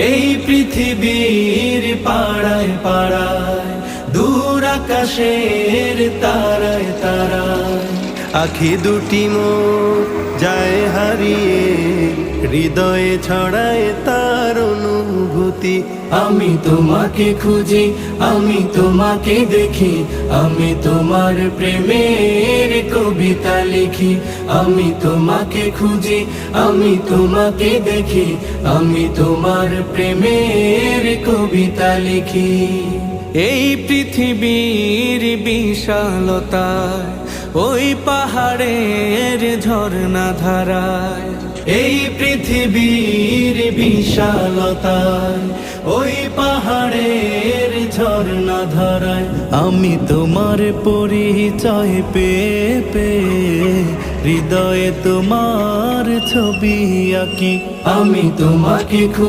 এই পৃথিবীর পাড়ায় পাড়ায়, দূর আকাশের তারায় তারায়, আখি দুটি মোর যায় হারিয়ে, হৃদয়ে ছড়ায় তার অনুভূতি। আমি তোমাকে খুঁজি, আমি তোমাকে দেখি, আমি তোমার প্রেমের কবিতা লিখি। আমি তোমাকে খুঁজি, আমি তোমাকে দেখি, আমি তোমার প্রেমের কবিতা লিখি। এই পৃথিবীর বিশালতায়, ওই পাহাড়ের ঝর্ণা ধারায়, এই পৃথিবীর বিশালতায়, ওই পাহাড়ের ঝর্ণা ধারায়, আমি তোমার পরিচয় পেয়ে পেয়ে, হৃদয়ে তোমার ছবি আঁকি। আমি তোমাকে